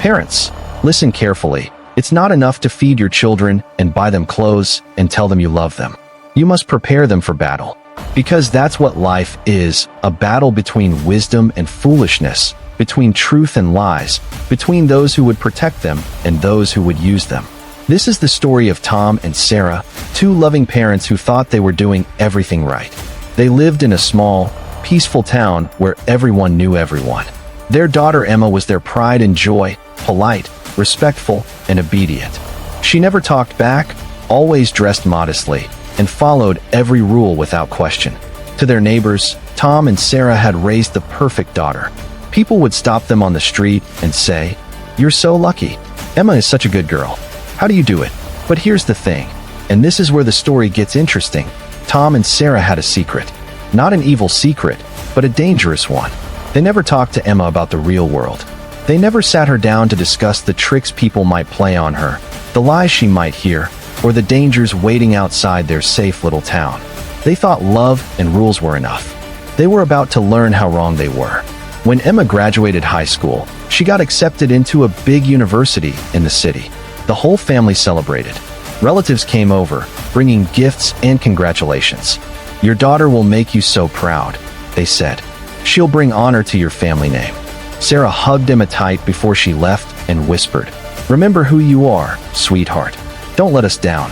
Parents, listen carefully. It's not enough to feed your children and buy them clothes and tell them you love them. You must prepare them for battle. Because that's what life is, a battle between wisdom and foolishness, between truth and lies, between those who would protect them and those who would use them. This is the story of Tom and Sarah, two loving parents who thought they were doing everything right. They lived in a small, peaceful town where everyone knew everyone. Their daughter Emma was their pride and joy, polite, respectful, and obedient. She never talked back, always dressed modestly, and followed every rule without question. To their neighbors, Tom and Sarah had raised the perfect daughter. People would stop them on the street and say, "You're so lucky. Emma is such a good girl. How do you do it?" But here's the thing, and this is where the story gets interesting. Tom and Sarah had a secret. Not an evil secret, but a dangerous one. They never talked to Emma about the real world. They never sat her down to discuss the tricks people might play on her, the lies she might hear, or the dangers waiting outside their safe little town. They thought love and rules were enough. They were about to learn how wrong they were. When Emma graduated high school, she got accepted into a big university in the city. The whole family celebrated. Relatives came over, bringing gifts and congratulations. "Your daughter will make you so proud," they said. "She'll bring honor to your family name." Sarah hugged Emma tight before she left and whispered, "Remember who you are, sweetheart. Don't let us down."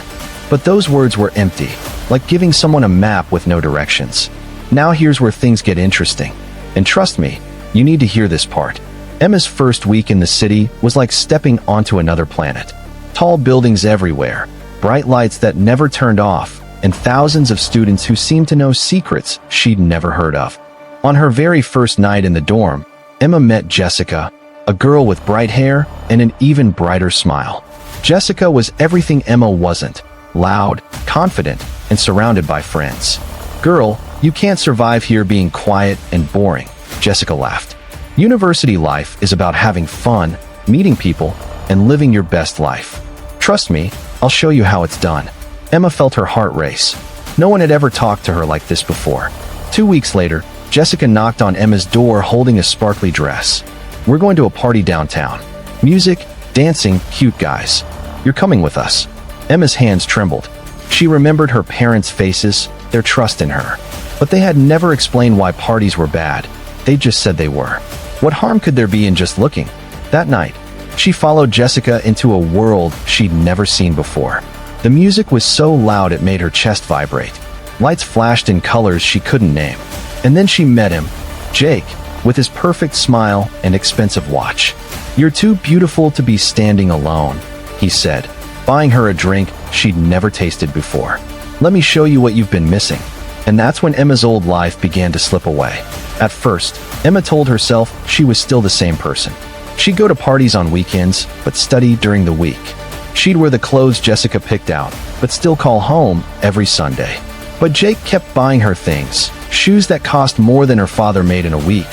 But those words were empty, like giving someone a map with no directions. Now here's where things get interesting. And trust me, you need to hear this part. Emma's first week in the city was like stepping onto another planet. Tall buildings everywhere, bright lights that never turned off, and thousands of students who seemed to know secrets she'd never heard of. On her very first night in the dorm, Emma met Jessica, a girl with bright hair and an even brighter smile. Jessica was everything Emma wasn't: loud, confident, and surrounded by friends. "Girl, you can't survive here being quiet and boring," Jessica laughed. "University life is about having fun, meeting people, and living your best life. Trust me, I'll show you how it's done." Emma felt her heart race. No one had ever talked to her like this before. 2 weeks later, Jessica knocked on Emma's door holding a sparkly dress. "We're going to a party downtown. Music, dancing, cute guys. You're coming with us." Emma's hands trembled. She remembered her parents' faces, their trust in her. But they had never explained why parties were bad. They just said they were. What harm could there be in just looking? That night, she followed Jessica into a world she'd never seen before. The music was so loud it made her chest vibrate. Lights flashed in colors she couldn't name. And then she met him, Jake, with his perfect smile and expensive watch. "You're too beautiful to be standing alone," he said, buying her a drink she'd never tasted before. "Let me show you what you've been missing." And that's when Emma's old life began to slip away. At first, Emma told herself she was still the same person. She'd go to parties on weekends, but study during the week. She'd wear the clothes Jessica picked out, but still call home every Sunday. But Jake kept buying her things: shoes that cost more than her father made in a week,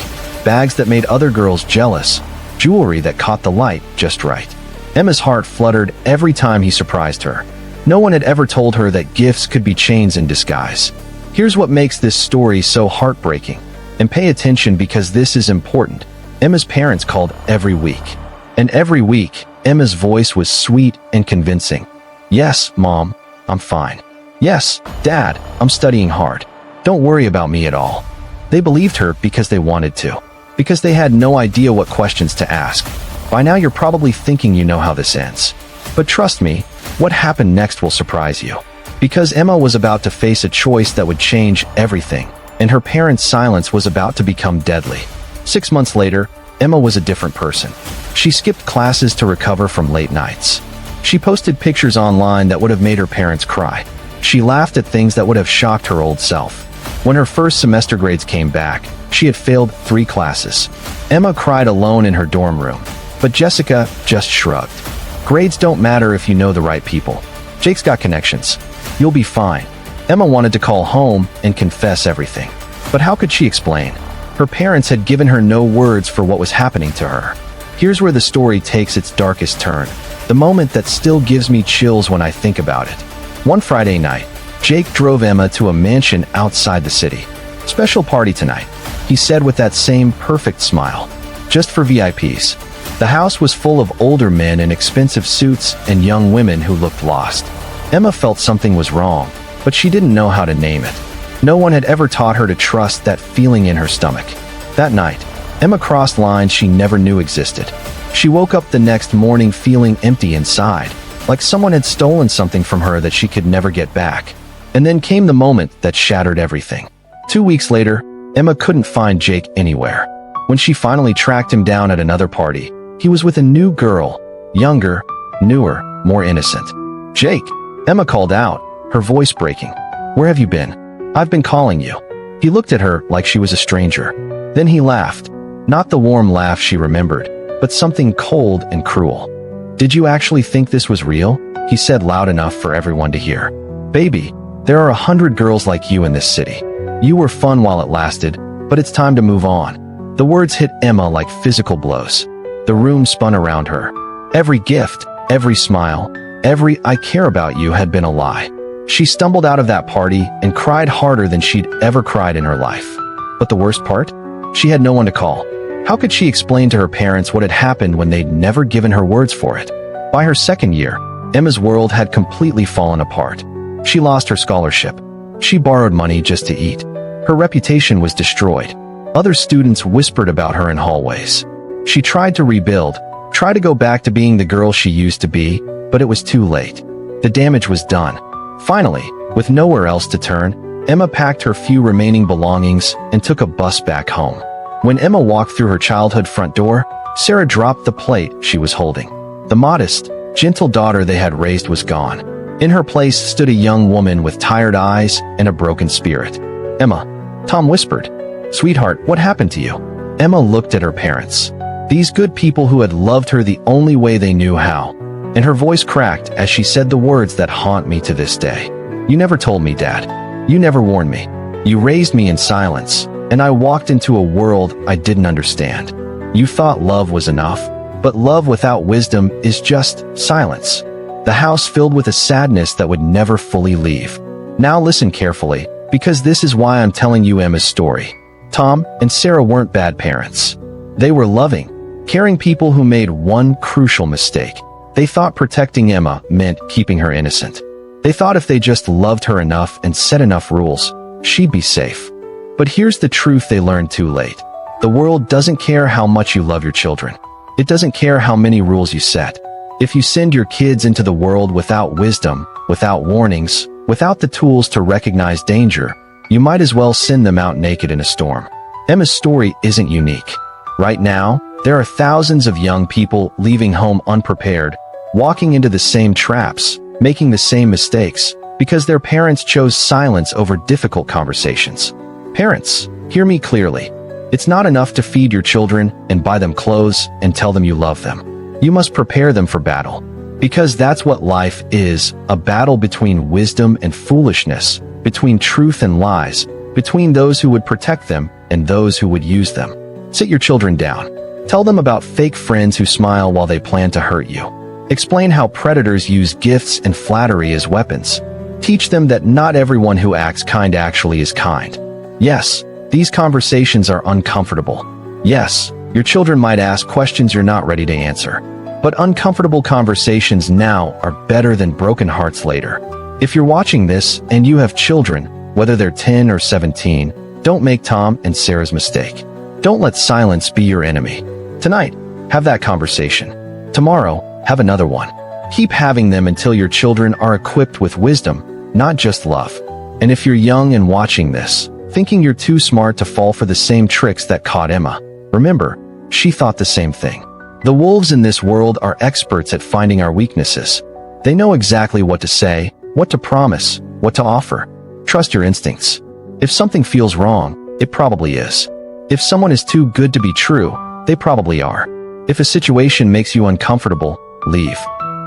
bags that made other girls jealous, jewelry that caught the light just right. Emma's heart fluttered every time he surprised her. No one had ever told her that gifts could be chains in disguise. Here's what makes this story so heartbreaking. And pay attention because this is important. Emma's parents called every week. And every week, Emma's voice was sweet and convincing. "Yes, Mom, I'm fine. Yes, Dad, I'm studying hard. Don't worry about me at all." They believed her because they wanted to. Because they had no idea what questions to ask. By now you're probably thinking you know how this ends. But trust me, what happened next will surprise you. Because Emma was about to face a choice that would change everything, and her parents' silence was about to become deadly. 6 months later, Emma was a different person. She skipped classes to recover from late nights. She posted pictures online that would have made her parents cry. She laughed at things that would have shocked her old self. When her first semester grades came back, she had failed 3 classes. Emma cried alone in her dorm room, but Jessica just shrugged. "Grades don't matter if you know the right people. Jake's got connections. You'll be fine." Emma wanted to call home and confess everything. But how could she explain? Her parents had given her no words for what was happening to her. Here's where the story takes its darkest turn, the moment that still gives me chills when I think about it. One Friday night, Jake drove Emma to a mansion outside the city. "Special party tonight," he said with that same perfect smile. "Just for VIPs." The house was full of older men in expensive suits and young women who looked lost. Emma felt something was wrong, but she didn't know how to name it. No one had ever taught her to trust that feeling in her stomach. That night, Emma crossed lines she never knew existed. She woke up the next morning feeling empty inside, like someone had stolen something from her that she could never get back. And then came the moment that shattered everything. 2 weeks later, Emma couldn't find Jake anywhere. When she finally tracked him down at another party, he was with a new girl, younger, newer, more innocent. "Jake," Emma called out, her voice breaking. "Where have you been? I've been calling you." He looked at her like she was a stranger. Then he laughed. Not the warm laugh she remembered, but something cold and cruel. "Did you actually think this was real?" he said loud enough for everyone to hear. "Baby, there are 100 girls like you in this city. You were fun while it lasted, but it's time to move on." The words hit Emma like physical blows. The room spun around her. Every gift, every smile, every "I care about you" had been a lie. She stumbled out of that party and cried harder than she'd ever cried in her life. But the worst part? She had no one to call. How could she explain to her parents what had happened when they'd never given her words for it? By her second year, Emma's world had completely fallen apart. She lost her scholarship. She borrowed money just to eat. Her reputation was destroyed. Other students whispered about her in hallways. She tried to rebuild, tried to go back to being the girl she used to be, but it was too late. The damage was done. Finally, with nowhere else to turn, Emma packed her few remaining belongings and took a bus back home. When Emma walked through her childhood front door, Sarah dropped the plate she was holding. The modest, gentle daughter they had raised was gone. In her place stood a young woman with tired eyes and a broken spirit. "Emma," Tom whispered. "Sweetheart, what happened to you?" Emma looked at her parents. These good people who had loved her the only way they knew how. And her voice cracked as she said the words that haunt me to this day. "You never told me, Dad. You never warned me. You raised me in silence, and I walked into a world I didn't understand. You thought love was enough, but love without wisdom is just silence." The house filled with a sadness that would never fully leave. Now listen carefully, because this is why I'm telling you Emma's story. Tom and Sarah weren't bad parents. They were loving, caring people who made one crucial mistake. They thought protecting Emma meant keeping her innocent. They thought if they just loved her enough and set enough rules, she'd be safe. But here's the truth they learned too late. The world doesn't care how much you love your children. It doesn't care how many rules you set. If you send your kids into the world without wisdom, without warnings, without the tools to recognize danger, you might as well send them out naked in a storm. Emma's story isn't unique. Right now, there are thousands of young people leaving home unprepared, walking into the same traps, making the same mistakes, because their parents chose silence over difficult conversations. Parents, hear me clearly. It's not enough to feed your children and buy them clothes and tell them you love them. You must prepare them for battle. Because that's what life is, a battle between wisdom and foolishness, between truth and lies, between those who would protect them and those who would use them. Sit your children down. Tell them about fake friends who smile while they plan to hurt you. Explain how predators use gifts and flattery as weapons. Teach them that not everyone who acts kind actually is kind. Yes, these conversations are uncomfortable. Yes, your children might ask questions you're not ready to answer. But uncomfortable conversations now are better than broken hearts later. If you're watching this and you have children, whether they're 10 or 17, don't make Tom and Sarah's mistake. Don't let silence be your enemy. Tonight, have that conversation. Tomorrow, have another one. Keep having them until your children are equipped with wisdom, not just love. And if you're young and watching this, thinking you're too smart to fall for the same tricks that caught Emma, remember, she thought the same thing. The wolves in this world are experts at finding our weaknesses. They know exactly what to say, what to promise, what to offer. Trust your instincts. If something feels wrong, it probably is. If someone is too good to be true, they probably are. If a situation makes you uncomfortable, leave.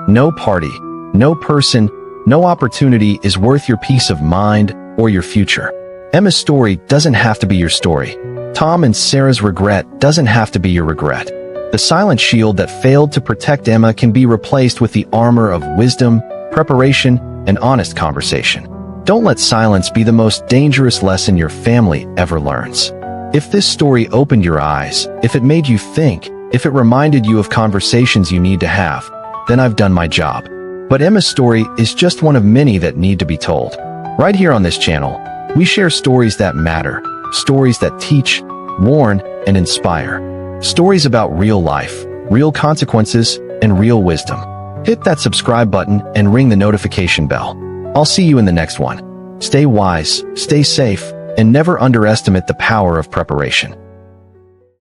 No party, no person, no opportunity is worth your peace of mind or your future. Emma's story doesn't have to be your story. Tom and Sarah's regret doesn't have to be your regret. The silent shield that failed to protect Emma can be replaced with the armor of wisdom, preparation, and honest conversation. Don't let silence be the most dangerous lesson your family ever learns. If this story opened your eyes, if it made you think, If it reminded you of conversations you need to have, then I've done my job. But Emma's story is just one of many that need to be told. Right here on this channel, we share stories that matter, stories that teach, warn, and inspire. Stories about real life, real consequences, and real wisdom. Hit that subscribe button and ring the notification bell. I'll see you in the next one. Stay wise, stay safe, and never underestimate the power of preparation.